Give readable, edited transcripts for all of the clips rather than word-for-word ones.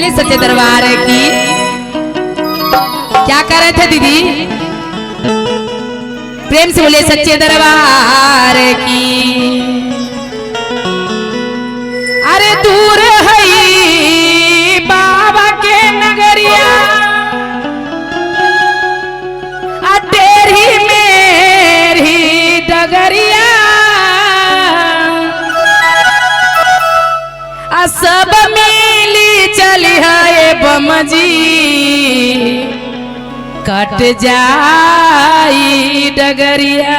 बोले सच्चे दरबार की। क्या कर रहे थे दीदी? प्रेम से बोले सच्चे दरबार की। अरे दूर है बाबा के नगरिया, तेरी मेरी डगरिया, सब मिली चली है बमजी, कट जाई डगरिया।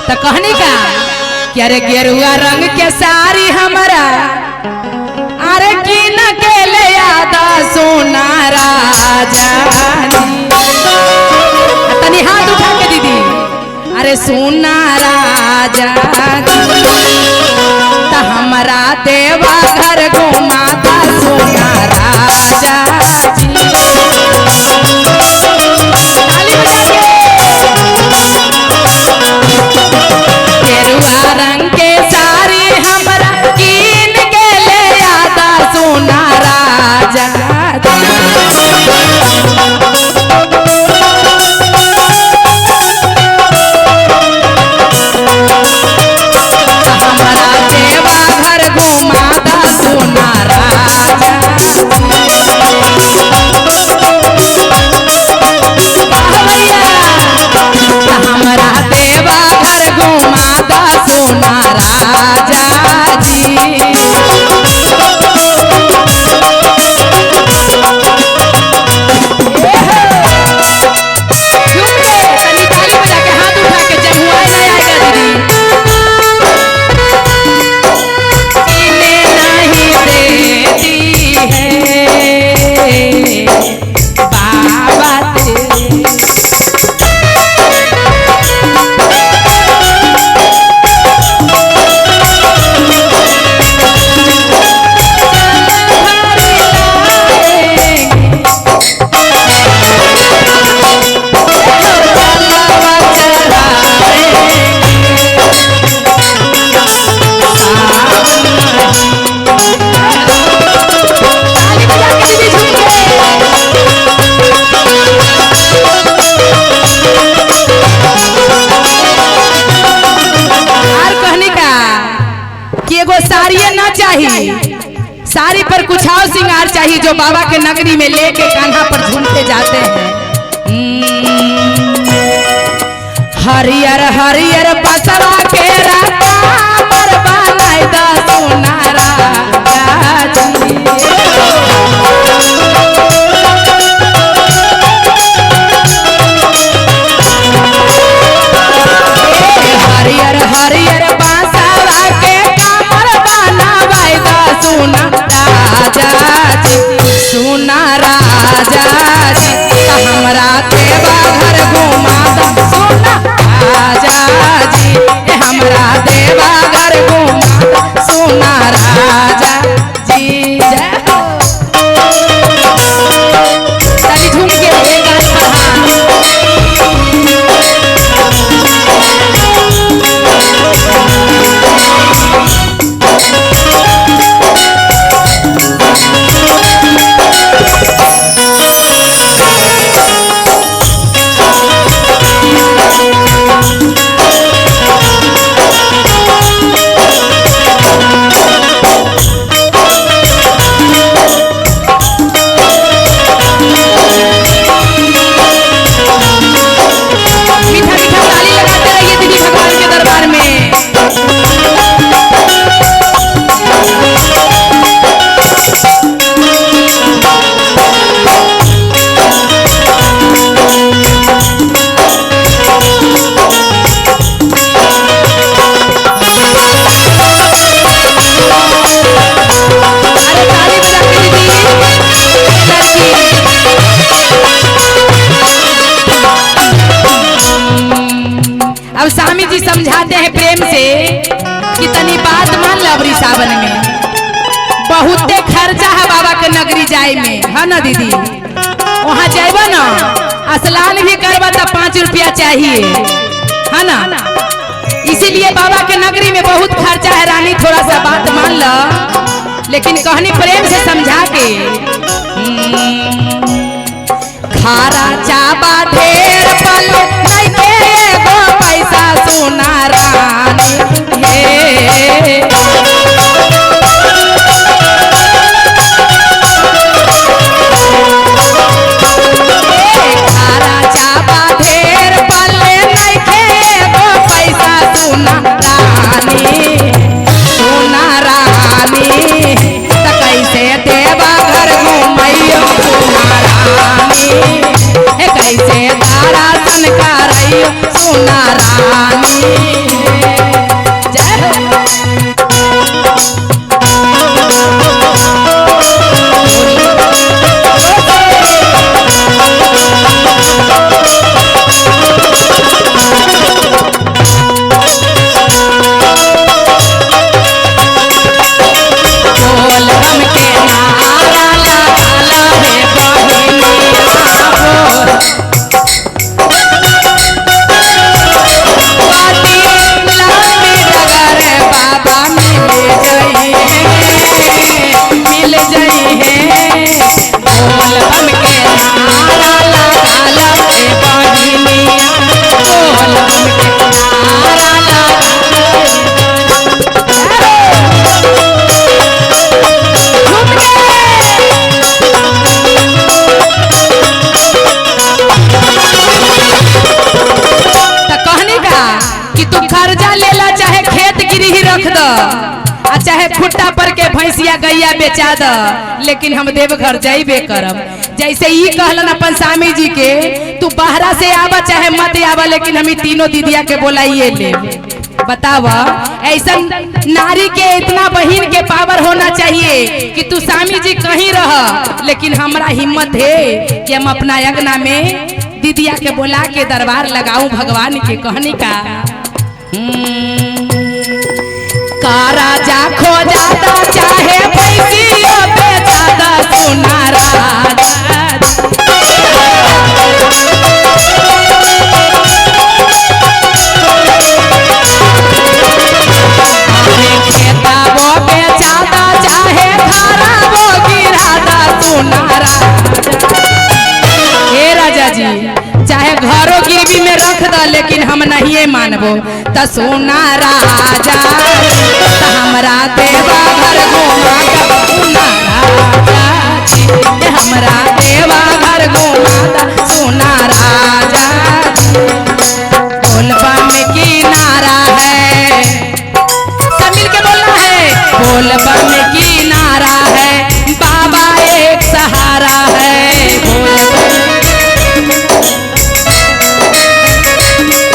तो कहने का कि अरे गेरुआ रंग के साड़ी हमारा, अरे की न के ले आदा सोना राजा। तनी हाथ उठा के दीदी, अरे सोना राजा तो हमारा देवा घर घुमाता सोना राजा जी। गेरुआ रंग के साड़ी हमारा कीन के ले आता सोना राजा जी। साड़ी पर कुछ और श्रृंगार चाहिए जो बाबा के नगरी में लेके कान्हा पर झूमते जाते हैं। हरियर हरियर बसवा के राता पर बनाई दा सोना राजा जी। हरियर हरियर बसवा के कापर बनाई दा सोना राजा जी, सोना राजा जी हमरा देवा घर घुमाता सोना राजा जी। हमरा देवा घर घुमाता सोना राजा जी। जय हो। ताली झूम के अब स्वामी जी समझाते हैं प्रेम से कि तनी बात मान लो। अबरी सावन में बहुत खर्चा है बाबा के नगरी जाए में, है ना दीदी? वहाँ जाएगा ना स्नान भी करवा तो 5 रुपया चाहिए, है ना? इसीलिए बाबा के नगरी में बहुत खर्चा है रानी, थोड़ा सा बात मान लो। लेकिन कहनी प्रेम से समझा के खारा चाबा ढेर पल नहीं के एगो पैसा सुना रानी हे खारा चाबा ढेर पल नहीं के एगो पैसा सुना रानी त कैसे देवा घर घूमैयो सुना रानी हे कैसे तारा सन करैयो सुना रानी जय चाहे खुट्टा पर के भैंसिया गैया बेचा द लेकिन हम देवघर जाइबे करब। जैसे ई कहलन अपन स्वामी जी के तू बाहरा से आवा चाहे मत आवा लेकिन हम तीनों दीदिया के बोलाइए ले। बतावा ऐसा नारी के इतना बहन के पावर होना चाहिए कि तू स्वामी जी कहीं रह लेकिन हमरा हिम्मत है कि हम अपना यज्ञ में दीदिया के बोला के दरबार लगाऊं भगवान के कहने का राजा खो जाता चाहे पैसियों पे ज्यादा सुना राजा खेताबों पे ज्यादा चाहे खराबों गिरादा सुना राजा। हे राजा जी चाहे घरों गिरवी में रख द लेकिन हम नहीं मानबो त सोना राजा हमरा देवा घर घुमा सुना राजा हमरा देवा घर घुमा सुना राजा। बोलबा में किनारा है सब मिल के बोलना है बोलबा में किनारा है बाबा एक सहारा है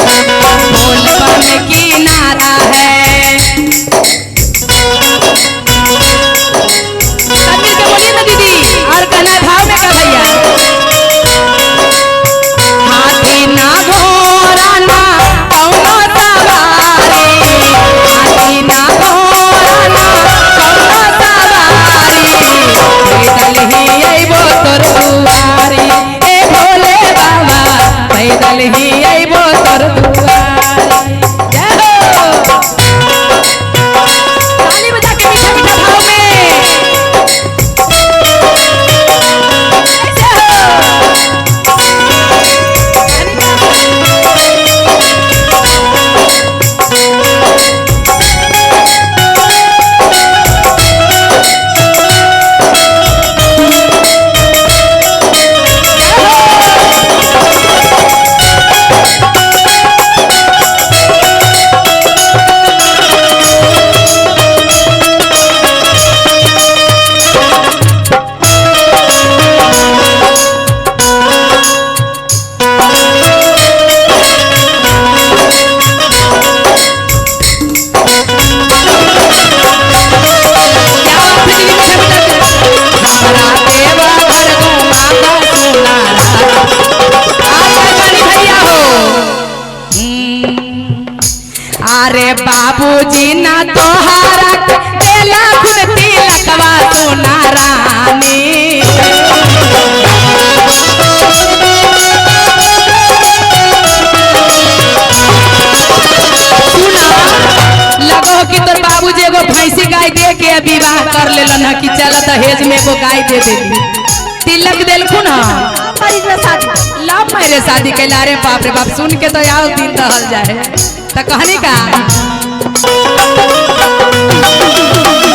बोलबा में किनारा है और कहना भाव में का भैया हाथी ना घोड़ा ना कौनो सवारी हाथी ना घोड़ा ना कौनो सवारी पैदल ही अइबो तोर दुआरी ए भोले बाबा पैदल ही अइबो तोर दुआरी। जय हो ताली बजा के मीठा मीठा भाव में अरे बाबूजी ना तोहारा देला खुदती लकवा सोना रानी सुना लगो कि तोर बाबूजी एगो भैंसी गाय दे के विवाह विवाह कर लेलन है कि चल दहेज में एगो गाय दे देली। तिलक दिलखुन लव मैरिज शादी कैला रे बाप रे बाप। सुन के तो आओ दिल दहल जाए। तो कहनी का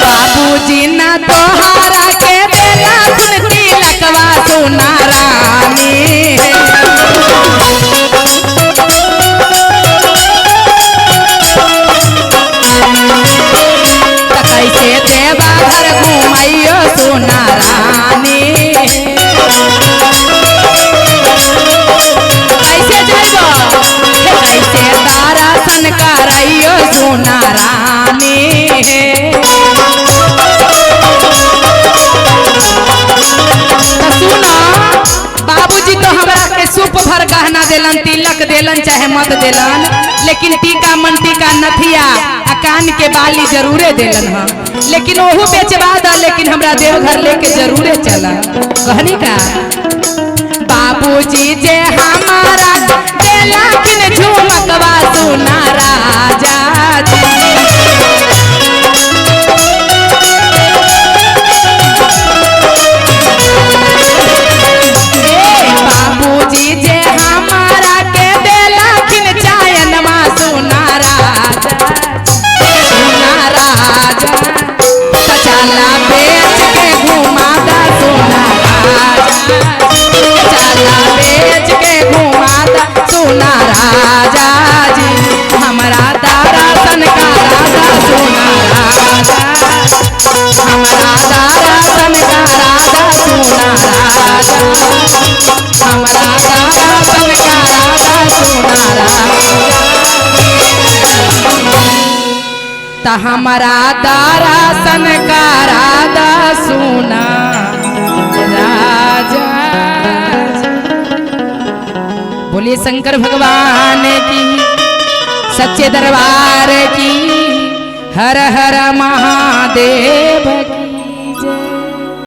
बाबूजी ना तोहारा के देला तिलकवा सोना रानी। कैसे देवा घर घुमाइयो सोना रानी। कैसे जाइबो कैसे तारा सन करइयो सोना रानी। तो सुनो बाबूजी तो हमरा के सूप भर गहना देलन, तिलक देलन चाहे मत देलन, लेकिन टीका मन टीका नथिया आ कान के बाली जरूरे देलन ह। लेकिन ओहू बेचवा द, लेकिन हमरा देवघर लेके जरूरे चला। कहनी का बाबूजी जे हमारा देला किन झुमकवा सोना राजा जी। बाबूजी जे हमारा के देला किन चायनवा सोना राजा सोना राजा। चला बेच के घुमा दा सोना राजा। चला बेच के घुमा दा सोना राजा जी। हमारा दारा सन का राजा सोना राजा। हमारा दारा सन का राजा सोना राजा। हमारा दारा सन का राजा सोना राजा। ता हमारा दारा सन का राधा सोना राजा। बोलिए शंकर भगवान की, सच्चे दरबार की, हर हर महादेव की।